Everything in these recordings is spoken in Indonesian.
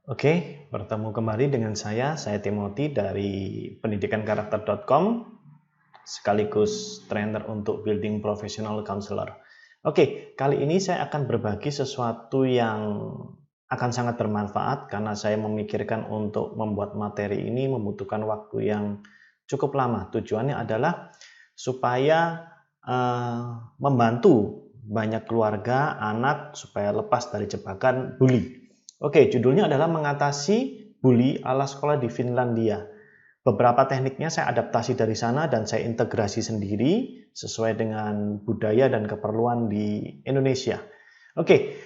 Oke, bertemu kembali dengan saya Timothy dari pendidikankarakter.com, sekaligus trainer untuk Building Professional Counselor. Oke, kali ini saya akan berbagi sesuatu yang akan sangat bermanfaat karena saya memikirkan untuk membuat materi ini membutuhkan waktu yang cukup lama. Tujuannya adalah supaya membantu banyak keluarga, anak supaya lepas dari jebakan bully. Oke, judulnya adalah mengatasi bully ala sekolah di Finlandia. Beberapa tekniknya saya adaptasi dari sana dan saya integrasi sendiri sesuai dengan budaya dan keperluan di Indonesia. Oke,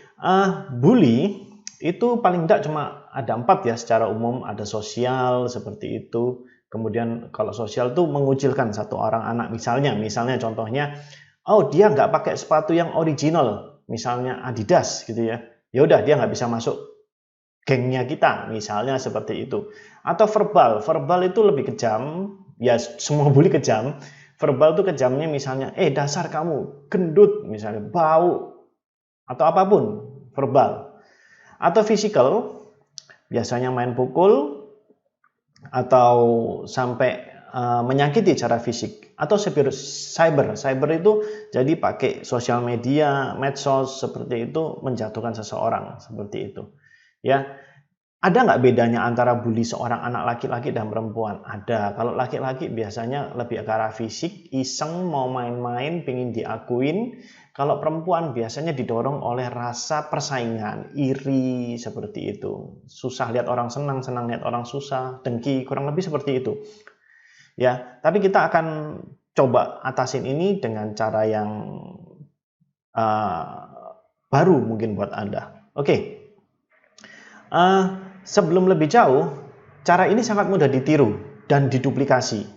bully itu paling tidak cuma ada 4 ya secara umum. Ada sosial seperti itu. Kemudian kalau sosial itu mengucilkan satu orang anak misalnya contohnya, oh dia nggak pakai sepatu yang original, misalnya Adidas gitu ya. Ya udah dia nggak bisa masuk gengnya kita, misalnya seperti itu. Atau verbal itu lebih kejam, ya semua bully kejam. Verbal itu kejamnya misalnya, dasar kamu gendut, misalnya bau, atau apapun, verbal. Atau physical, biasanya main pukul, atau sampai menyakiti secara fisik. Atau cyber itu jadi pakai sosial media, medsos, seperti itu menjatuhkan seseorang, seperti itu. Ya, ada nggak bedanya antara bully seorang anak laki-laki dan perempuan? Ada. Kalau laki-laki biasanya lebih ke arah fisik, iseng, mau main-main, pingin diakuin. Kalau perempuan biasanya didorong oleh rasa persaingan, iri, seperti itu. Susah lihat orang senang lihat orang susah, dengki, kurang lebih seperti itu. Ya, tapi kita akan coba atasin ini dengan cara yang baru mungkin buat Anda. Oke. Sebelum lebih jauh, cara ini sangat mudah ditiru dan diduplikasi.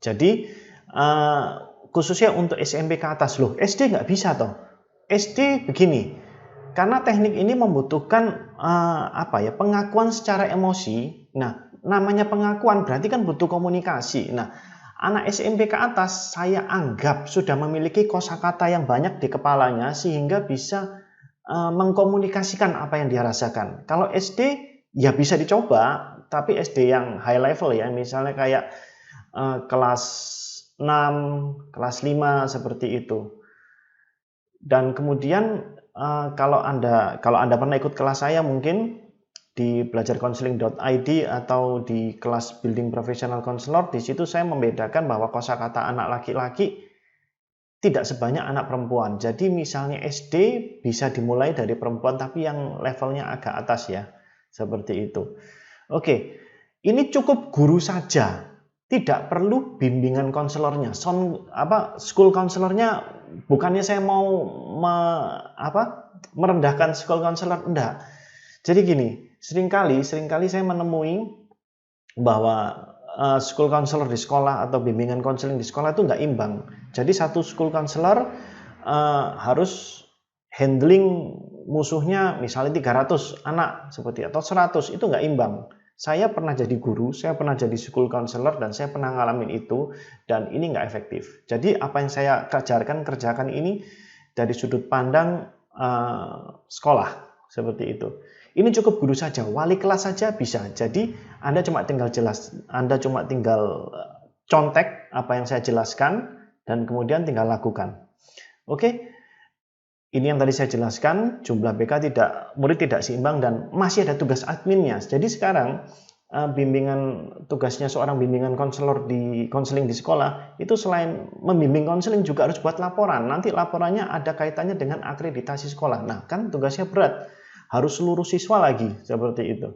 Jadi khususnya untuk SMP ke atas loh, SD nggak bisa toh. SD begini, karena teknik ini membutuhkan pengakuan secara emosi. Nah, namanya pengakuan berarti kan butuh komunikasi. Nah, anak SMP ke atas saya anggap sudah memiliki kosakata yang banyak di kepalanya sehingga bisa mengkomunikasikan apa yang dia rasakan. Kalau SD ya bisa dicoba, tapi SD yang high level ya, misalnya kayak kelas 6, kelas 5 seperti itu. Dan kemudian kalau Anda pernah ikut kelas saya mungkin di belajarkonseling.id atau di kelas Building Professional Counselor, di situ saya membedakan bahwa kosakata anak laki-laki tidak sebanyak anak perempuan. Jadi misalnya SD bisa dimulai dari perempuan tapi yang levelnya agak atas ya. Seperti itu. Oke, ini cukup guru saja. Tidak perlu bimbingan konselornya. School counselornya bukannya saya mau merendahkan school counselor, enggak. Jadi gini, seringkali saya menemui bahwa school counselor di sekolah atau bimbingan konseling di sekolah itu nggak imbang. Jadi satu school counselor harus handling musuhnya misalnya 300 anak seperti atau 100, itu nggak imbang. Saya pernah jadi guru, saya pernah jadi school counselor dan saya pernah ngalamin itu dan ini nggak efektif. Jadi apa yang saya kerjakan ini dari sudut pandang sekolah seperti itu. Ini cukup guru saja, wali kelas saja bisa. Jadi Anda cuma tinggal contek apa yang saya jelaskan dan kemudian tinggal lakukan. Oke. Ini yang tadi saya jelaskan, jumlah BK murid tidak seimbang dan masih ada tugas adminnya. Jadi sekarang tugasnya seorang bimbingan konseling di sekolah itu selain membimbing konseling juga harus buat laporan. Nanti laporannya ada kaitannya dengan akreditasi sekolah. Nah, kan tugasnya berat. Harus seluruh siswa lagi seperti itu.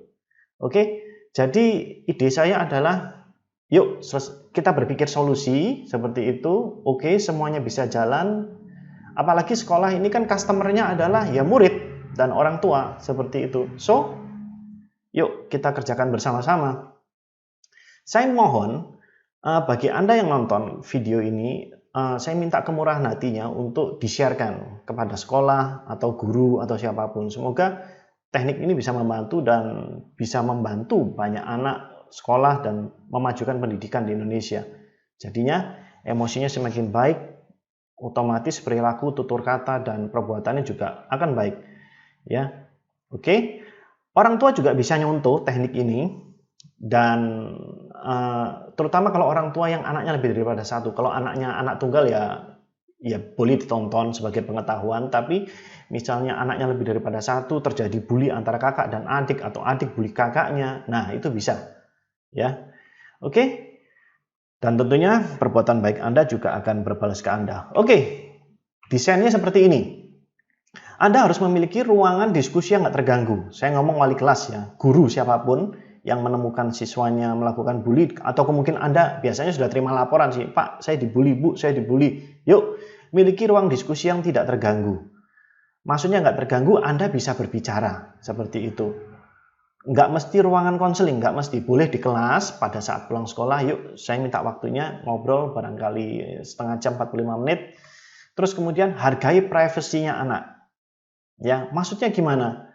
Oke. Jadi ide saya adalah yuk kita berpikir solusi seperti itu. Oke, semuanya bisa jalan. Apalagi sekolah ini kan customer-nya adalah ya murid dan orang tua seperti itu. So, yuk kita kerjakan bersama-sama. Saya mohon bagi Anda yang nonton video ini, saya minta kemurahan hatinya untuk di-sharekan kepada sekolah atau guru atau siapapun. Semoga teknik ini bisa membantu dan bisa membantu banyak anak sekolah dan memajukan pendidikan di Indonesia. Jadinya emosinya semakin baik, otomatis perilaku, tutur kata dan perbuatannya juga akan baik. Ya. Oke. Orang tua juga bisa nyontoh teknik ini, dan terutama kalau orang tua yang anaknya lebih daripada satu. Kalau anaknya anak tunggal ya boleh ditonton sebagai pengetahuan, tapi misalnya anaknya lebih daripada satu, terjadi bully antara kakak dan adik atau adik bully kakaknya, nah itu bisa ya. Oke. Dan tentunya perbuatan baik Anda juga akan berbalas ke Anda. Oke. Desainnya seperti ini. Anda harus memiliki ruangan diskusi yang nggak terganggu. Saya ngomong wali kelas ya, guru siapapun yang menemukan siswanya melakukan bully, atau mungkin Anda biasanya sudah terima laporan sih, Pak, saya dibully, Bu, saya dibully. Yuk, miliki ruang diskusi yang tidak terganggu. Maksudnya nggak terganggu, Anda bisa berbicara seperti itu. Nggak mesti ruangan konseling, nggak mesti. Boleh di kelas pada saat pulang sekolah, yuk saya minta waktunya ngobrol barangkali setengah jam, 45 menit. Terus kemudian hargai privasinya anak. Ya, maksudnya gimana?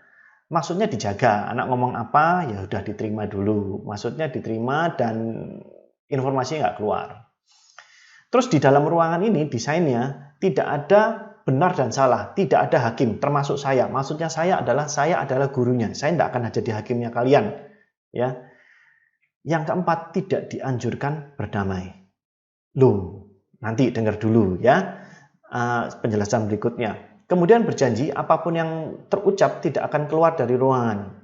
Maksudnya dijaga, anak ngomong apa ya udah diterima dulu. Maksudnya diterima dan informasinya nggak keluar. Terus di dalam ruangan ini desainnya tidak ada benar dan salah, tidak ada hakim, termasuk saya. Maksudnya saya adalah gurunya. Saya tidak akan jadi hakimnya kalian. Ya. Yang keempat, tidak dianjurkan berdamai. Loh, nanti dengar dulu ya penjelasan berikutnya. Kemudian berjanji apapun yang terucap tidak akan keluar dari ruangan.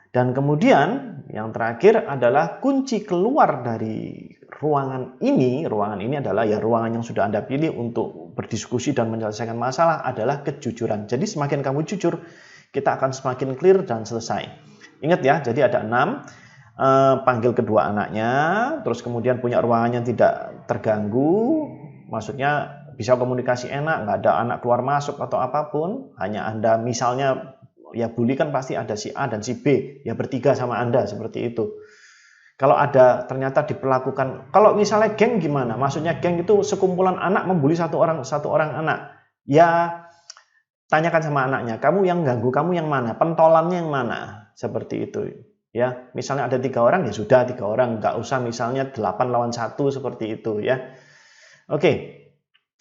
Dan kemudian yang terakhir adalah kunci keluar dari ruangan ini. Ruangan ini adalah ya ruangan yang sudah Anda pilih untuk berdiskusi dan menyelesaikan masalah adalah kejujuran. Jadi semakin kamu jujur, kita akan semakin clear dan selesai. Ingat ya, jadi ada 6. Panggil kedua anaknya, terus kemudian punya ruangan yang tidak terganggu. Maksudnya bisa komunikasi enak, nggak ada anak keluar masuk atau apapun. Hanya Anda misalnya, ya bully kan pasti ada si A dan si B, ya bertiga sama Anda seperti itu. Kalau ada ternyata diperlakukan, kalau misalnya geng gimana? Maksudnya geng itu sekumpulan anak membuli satu orang anak. Ya tanyakan sama anaknya, kamu yang ganggu, kamu yang mana? Pentolannya yang mana? Seperti itu. Ya, misalnya ada 3 orang, ya sudah 3 orang, nggak usah misalnya 8 lawan 1 seperti itu ya. Oke.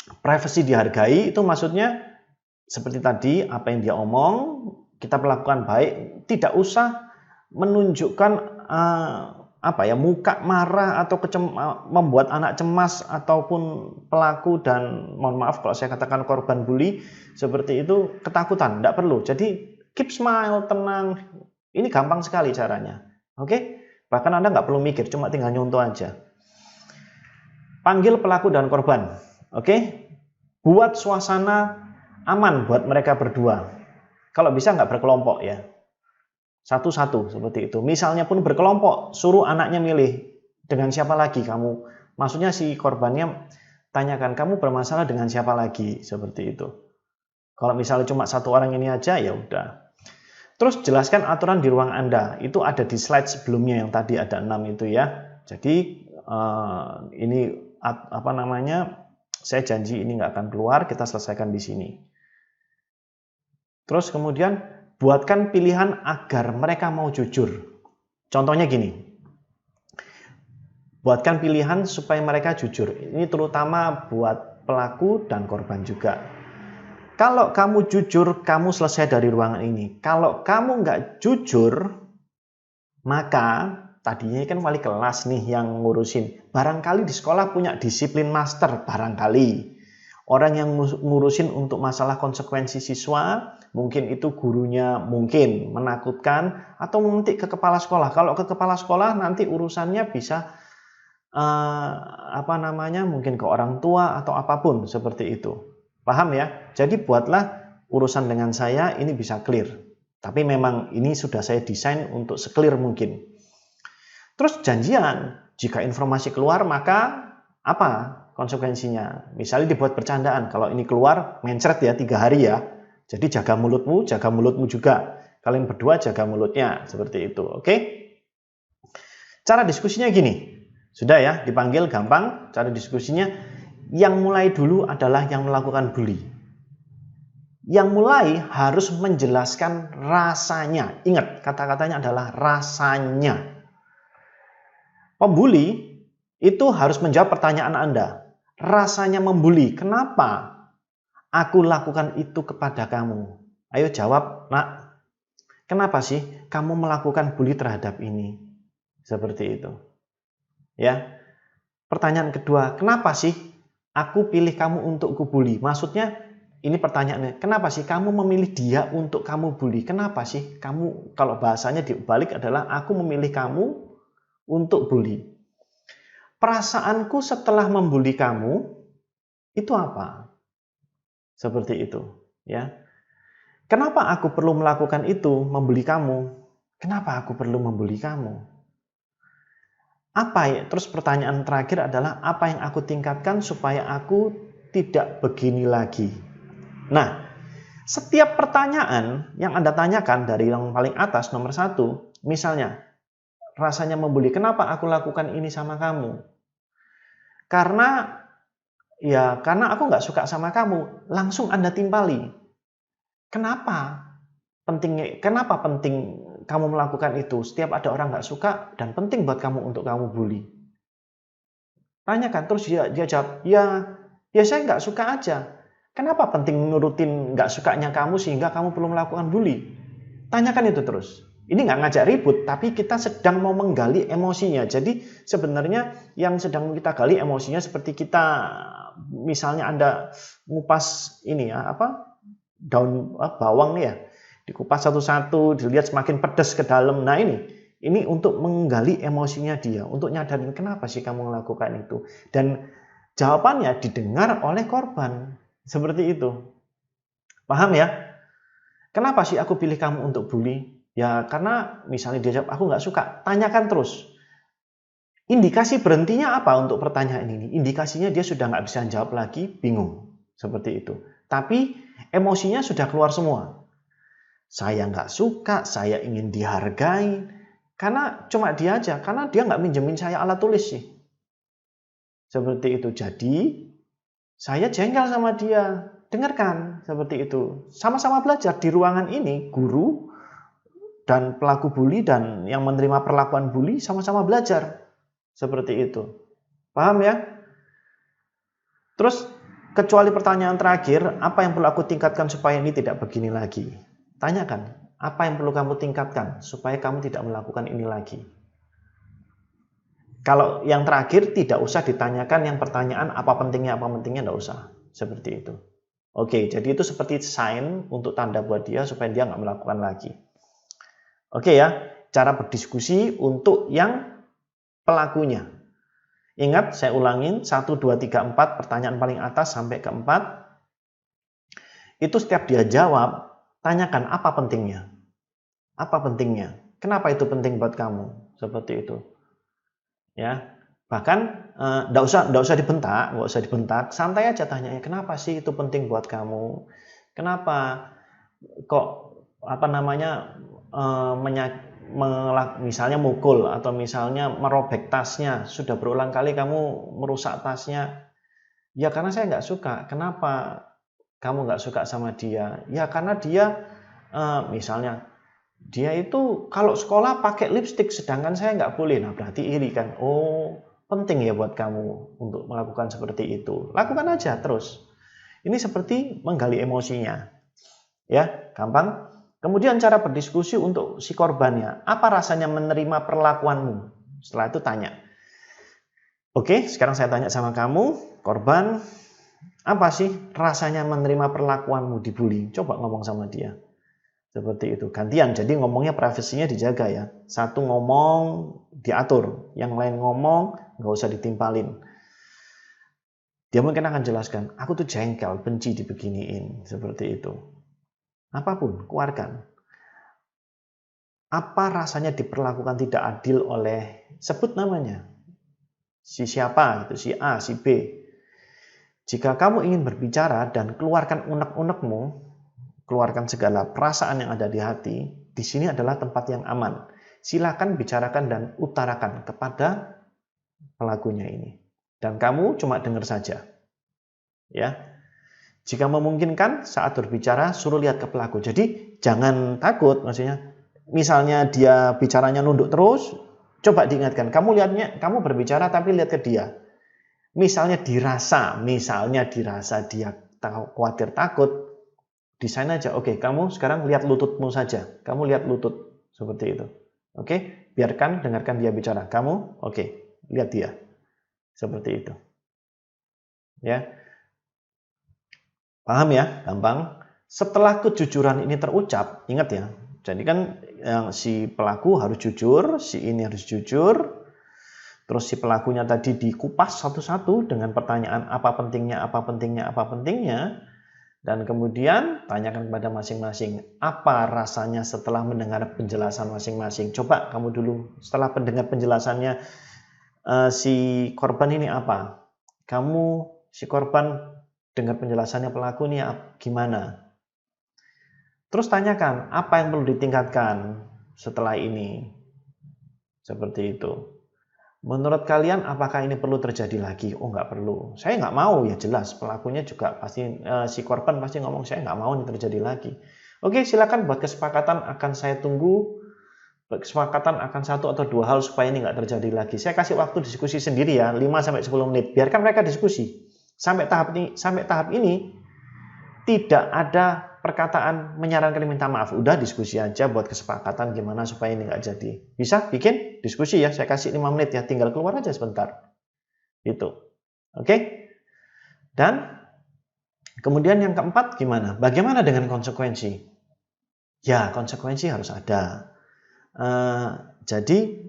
Privasi dihargai itu maksudnya seperti tadi apa yang dia omong kita perlakukan baik, tidak usah menunjukkan muka marah atau membuat anak cemas ataupun pelaku dan mohon maaf kalau saya katakan korban bully seperti itu ketakutan, tidak perlu. Jadi keep smile, tenang, ini gampang sekali caranya. Oke, bahkan Anda nggak perlu mikir, cuma tinggal nyontoh aja. Panggil pelaku dan korban. Oke, buat suasana aman buat mereka berdua. Kalau bisa nggak berkelompok ya, satu-satu seperti itu. Misalnya pun berkelompok, suruh anaknya milih dengan siapa lagi kamu. Maksudnya si korbannya tanyakan kamu bermasalah dengan siapa lagi seperti itu. Kalau misalnya cuma 1 orang ini aja ya udah. Terus jelaskan aturan di ruang Anda. Itu ada di slide sebelumnya yang tadi ada 6 itu ya. Jadi ini saya janji ini nggak akan keluar, kita selesaikan di sini. Terus kemudian buatkan pilihan agar mereka mau jujur. Contohnya gini, buatkan pilihan supaya mereka jujur. Ini terutama buat pelaku dan korban juga. Kalau kamu jujur, kamu selesai dari ruangan ini. Kalau kamu nggak jujur, maka tadinya kan wali kelas nih yang ngurusin. Barangkali di sekolah punya disiplin master, barangkali. Orang yang ngurusin untuk masalah konsekuensi siswa, mungkin itu gurunya mungkin menakutkan, atau nanti ke kepala sekolah. Kalau ke kepala sekolah nanti urusannya bisa mungkin ke orang tua atau apapun seperti itu. Paham ya? Jadi buatlah urusan dengan saya ini bisa clear. Tapi memang ini sudah saya desain untuk se-clear mungkin. Terus janjian, jika informasi keluar maka apa konsekuensinya? Misalnya dibuat bercandaan, kalau ini keluar mencret ya 3 hari ya. Jadi jaga mulutmu juga. Kalian berdua jaga mulutnya, seperti itu. Oke? Cara diskusinya gini. Sudah ya, dipanggil gampang. Cara diskusinya yang mulai dulu adalah yang melakukan bully. Yang mulai harus menjelaskan rasanya. Ingat, kata-katanya adalah rasanya. Pembuli itu harus menjawab pertanyaan Anda. Rasanya membuli, kenapa aku lakukan itu kepada kamu? Ayo jawab, nak. Kenapa sih kamu melakukan bully terhadap ini? Seperti itu. Ya. Pertanyaan kedua, kenapa sih aku pilih kamu untuk kubully? Maksudnya ini pertanyaannya, kenapa sih kamu memilih dia untuk kamu bully? Kenapa sih kamu, kalau bahasanya dibalik adalah aku memilih kamu untuk bully. Perasaanku setelah membuli kamu itu apa? Seperti itu, ya. Kenapa aku perlu melakukan itu, membuli kamu? Kenapa aku perlu membuli kamu? Apa ya? Terus pertanyaan terakhir adalah apa yang aku tingkatkan supaya aku tidak begini lagi? Nah, setiap pertanyaan yang Anda tanyakan dari yang paling atas nomor 1, misalnya rasanya membuli, kenapa aku lakukan ini sama kamu? Karena aku nggak suka sama kamu, langsung Anda timpali. Kenapa penting kamu melakukan itu? Setiap ada orang nggak suka dan penting buat kamu untuk kamu bully. Tanyakan, terus dia jawab, ya saya nggak suka aja. Kenapa penting nurutin nggak sukanya kamu sehingga kamu perlu melakukan bully? Tanyakan itu terus. Ini nggak ngajak ribut, tapi kita sedang mau menggali emosinya. Jadi sebenarnya yang sedang kita gali emosinya seperti kita, misalnya Anda ngupas ini ya, daun bawang nih ya, dikupas satu-satu, dilihat semakin pedas ke dalam. Nah ini untuk menggali emosinya dia, untuk nyadarin kenapa sih kamu melakukan itu. Dan jawabannya didengar oleh korban. Seperti itu. Paham ya? Kenapa sih aku pilih kamu untuk bully? Ya karena misalnya dia jawab, aku nggak suka. Tanyakan terus. Indikasi berhentinya apa untuk pertanyaan ini? Indikasinya dia sudah nggak bisa jawab lagi, bingung. Seperti itu. Tapi emosinya sudah keluar semua. Saya nggak suka, saya ingin dihargai. Karena cuma dia aja, karena dia nggak minjemin saya alat tulis sih. Seperti itu. Jadi, saya jengkel sama dia. Dengarkan, seperti itu. Sama-sama belajar di ruangan ini, guru dan pelaku bully dan yang menerima perlakuan bully sama-sama belajar. Seperti itu. Paham ya? Terus, kecuali pertanyaan terakhir, apa yang perlu aku tingkatkan supaya ini tidak begini lagi? Tanyakan, apa yang perlu kamu tingkatkan supaya kamu tidak melakukan ini lagi? Kalau yang terakhir tidak usah ditanyakan yang pertanyaan apa pentingnya, tidak usah. Seperti itu. Oke, jadi itu seperti sign untuk tanda buat dia supaya dia nggak melakukan lagi. Oke ya, cara berdiskusi untuk yang pelakunya. Ingat, saya ulangin, 1, 2, 3, 4, pertanyaan paling atas sampai ke 4. Itu setiap dia jawab, tanyakan apa pentingnya. Apa pentingnya? Kenapa itu penting buat kamu? Seperti itu. Ya, bahkan nggak usah dibentak, santai aja tanyanya, kenapa sih itu penting buat kamu? Kenapa kok misalnya mukul atau misalnya merobek tasnya, sudah berulang kali kamu merusak tasnya? Ya karena saya nggak suka. Kenapa kamu nggak suka sama dia? Ya karena dia misalnya dia itu kalau sekolah pakai lipstik sedangkan saya nggak boleh. Nah berarti iri kan? Oh penting ya buat kamu untuk melakukan seperti itu. Lakukan aja terus. Ini seperti menggali emosinya. Ya, gampang. Kemudian cara berdiskusi untuk si korbannya. Apa rasanya menerima perlakuanmu? Setelah itu tanya. Oke, sekarang saya tanya sama kamu, korban. Apa sih rasanya menerima perlakuanmu dibully? Coba ngomong sama dia. Seperti itu. Gantian, jadi ngomongnya privasinya dijaga ya. Satu ngomong diatur, yang lain ngomong nggak usah ditimpalin. Dia mungkin akan jelaskan, aku tuh jengkel, benci dibeginiin. Seperti itu. Apapun, keluarkan. Apa rasanya diperlakukan tidak adil oleh, sebut namanya. Si siapa, gitu, si A, si B. Jika kamu ingin berbicara dan keluarkan unek-unekmu, keluarkan segala perasaan yang ada di hati, di sini adalah tempat yang aman. Silakan bicarakan dan utarakan kepada pelakunya ini. Dan kamu cuma dengar saja. Ya. Jika memungkinkan saat berbicara suruh lihat ke pelaku. Jadi jangan takut, maksudnya misalnya dia bicaranya nunduk terus, coba diingatkan, kamu berbicara tapi lihat ke dia. Misalnya dirasa dia khawatir takut, desain aja. Oke, kamu sekarang lihat lututmu saja. Kamu lihat lutut seperti itu. Oke, biarkan dengarkan dia bicara. Kamu, oke, lihat dia seperti itu. Ya, paham ya, gampang. Setelah kejujuran ini terucap, ingat ya. Jadi kan yang si pelaku harus jujur, si ini harus jujur. Terus si pelakunya tadi dikupas satu-satu dengan pertanyaan apa pentingnya, apa pentingnya, apa pentingnya. Dan kemudian tanyakan kepada masing-masing, apa rasanya setelah mendengar penjelasan masing-masing. Coba kamu dulu, setelah mendengar penjelasannya si korban ini apa? Kamu, si korban, dengar penjelasannya pelaku ini gimana? Terus tanyakan, apa yang perlu ditingkatkan setelah ini? Seperti itu. Menurut kalian apakah ini perlu terjadi lagi? Oh, nggak perlu. Saya nggak mau, ya jelas. Pelakunya juga pasti, si korban pasti ngomong, saya nggak mau ini terjadi lagi. Oke, silakan buat kesepakatan, akan saya tunggu. Kesepakatan akan 1 atau 2 hal supaya ini nggak terjadi lagi. Saya kasih waktu diskusi sendiri ya, 5-10 menit. Biarkan mereka diskusi. Sampai tahap ini tidak ada perkataan menyarankan minta maaf. Udah diskusi aja buat kesepakatan gimana supaya ini nggak jadi. Bisa bikin diskusi ya, saya kasih 5 menit ya, tinggal keluar aja sebentar. Gitu. Oke? Dan kemudian yang keempat gimana? Bagaimana dengan konsekuensi? Ya, konsekuensi harus ada. Jadi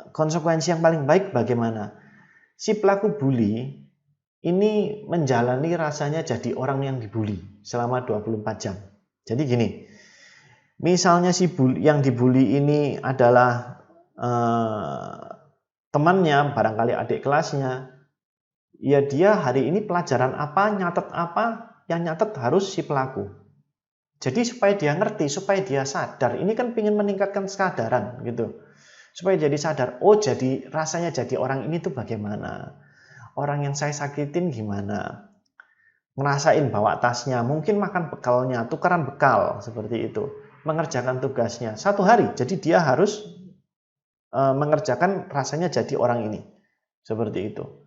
konsekuensi yang paling baik bagaimana? Si pelaku bully ini menjalani rasanya jadi orang yang dibully selama 24 jam. Jadi gini, misalnya si yang dibully ini adalah temannya, barangkali adik kelasnya, ya dia hari ini pelajaran apa, nyatet apa, yang nyatet harus si pelaku. Jadi supaya dia ngerti, supaya dia sadar, ini kan ingin meningkatkan kesadaran gitu. Supaya jadi sadar, oh jadi rasanya jadi orang ini tuh bagaimana. Orang yang saya sakitin gimana? Ngerasain bawa tasnya, mungkin makan bekalnya, tukaran bekal, seperti itu. Mengerjakan tugasnya, 1 hari. Jadi dia harus mengerjakan rasanya jadi orang ini. Seperti itu.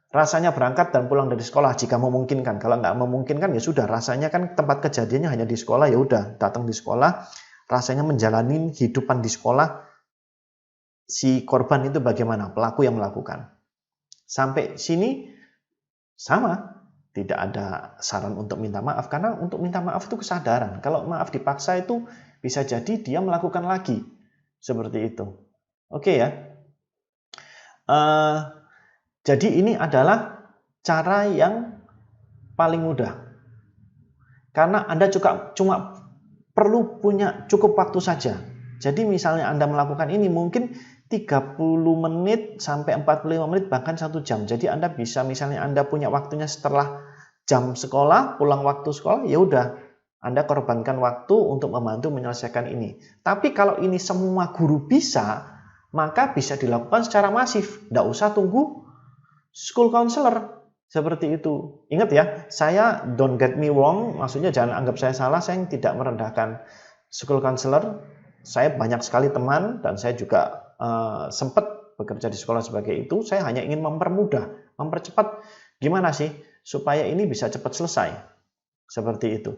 Rasanya berangkat dan pulang dari sekolah jika memungkinkan. Kalau nggak memungkinkan ya sudah, rasanya kan tempat kejadiannya hanya di sekolah, ya udah datang di sekolah, rasanya menjalani hidupan di sekolah, si korban itu bagaimana? Pelaku yang melakukan. Sampai sini sama, tidak ada saran untuk minta maaf, karena untuk minta maaf itu kesadaran. Kalau maaf dipaksa itu bisa jadi dia melakukan lagi, seperti itu. Oke ya. Jadi ini adalah cara yang paling mudah, karena Anda juga cuma perlu punya cukup waktu saja. Jadi misalnya Anda melakukan ini mungkin 30 menit sampai 45 menit bahkan 1 jam. Jadi Anda bisa, misalnya Anda punya waktunya setelah jam sekolah, pulang waktu sekolah, ya udah Anda korbankan waktu untuk membantu menyelesaikan ini. Tapi kalau ini semua guru bisa, maka bisa dilakukan secara masif. Nggak usah tunggu school counselor. Seperti itu. Ingat ya, saya don't get me wrong, maksudnya jangan anggap saya salah, saya tidak merendahkan school counselor. Saya banyak sekali teman dan saya juga sempat bekerja di sekolah sebagai itu. Saya hanya ingin mempermudah, mempercepat gimana sih supaya ini bisa cepat selesai. Seperti itu.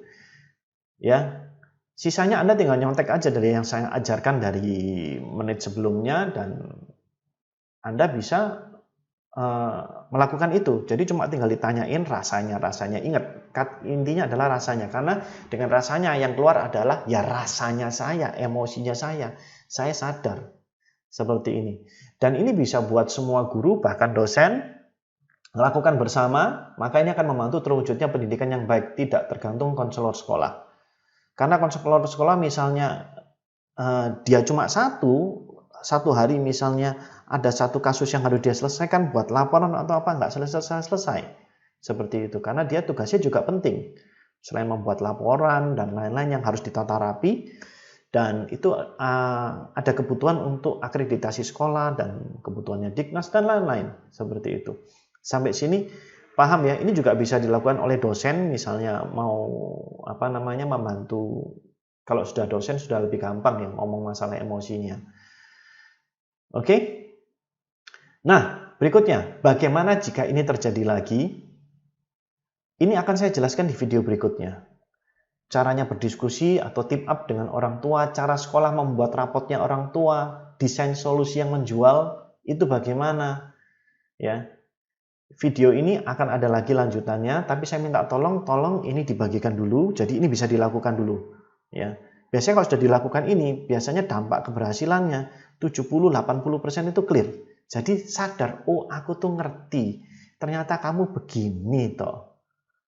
Ya. Sisanya Anda tinggal nyontek aja dari yang saya ajarkan dari menit sebelumnya dan Anda bisa melakukan itu. Jadi cuma tinggal ditanyain rasanya. Ingat, intinya adalah rasanya. Karena dengan rasanya yang keluar adalah ya rasanya saya, emosinya saya. Saya sadar. Seperti ini. Dan ini bisa buat semua guru, bahkan dosen, lakukan bersama, maka ini akan membantu terwujudnya pendidikan yang baik, tidak tergantung konselor sekolah. Karena konselor sekolah misalnya dia cuma satu hari misalnya ada 1 kasus yang harus dia selesaikan buat laporan atau apa, nggak selesai. Seperti itu. Karena dia tugasnya juga penting. Selain membuat laporan dan lain-lain yang harus ditata rapi, dan itu ada kebutuhan untuk akreditasi sekolah dan kebutuhannya Diknas dan lain-lain seperti itu. Sampai sini paham ya? Ini juga bisa dilakukan oleh dosen, misalnya mau membantu. Kalau sudah dosen sudah lebih gampang ya ngomong masalah emosinya. Oke? Nah, berikutnya, bagaimana jika ini terjadi lagi? Ini akan saya jelaskan di video berikutnya. Caranya berdiskusi atau team up dengan orang tua, cara sekolah membuat rapotnya orang tua, desain solusi yang menjual, itu bagaimana. Ya, video ini akan ada lagi lanjutannya, tapi saya minta tolong ini dibagikan dulu, jadi ini bisa dilakukan dulu. Ya, biasanya kalau sudah dilakukan ini, biasanya dampak keberhasilannya 70-80% itu clear. Jadi sadar, oh aku tuh ngerti, ternyata kamu begini toh.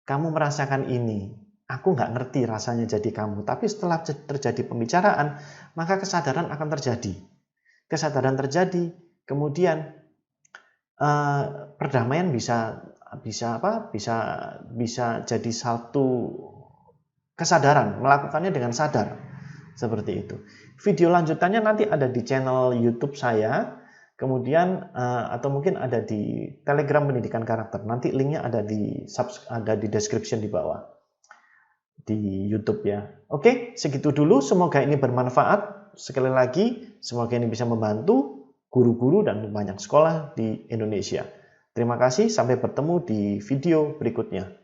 Kamu merasakan ini, aku nggak ngerti rasanya jadi kamu. Tapi setelah terjadi pembicaraan, maka kesadaran akan terjadi. Kesadaran terjadi, kemudian perdamaian bisa jadi satu kesadaran, melakukannya dengan sadar. Seperti itu. Video lanjutannya nanti ada di channel YouTube saya. Kemudian atau mungkin ada di Telegram Pendidikan Karakter. Nanti linknya ada di description di bawah di YouTube ya. Oke, segitu dulu. Semoga ini bermanfaat. Sekali lagi, semoga ini bisa membantu guru-guru dan banyak sekolah di Indonesia. Terima kasih. Sampai bertemu di video berikutnya.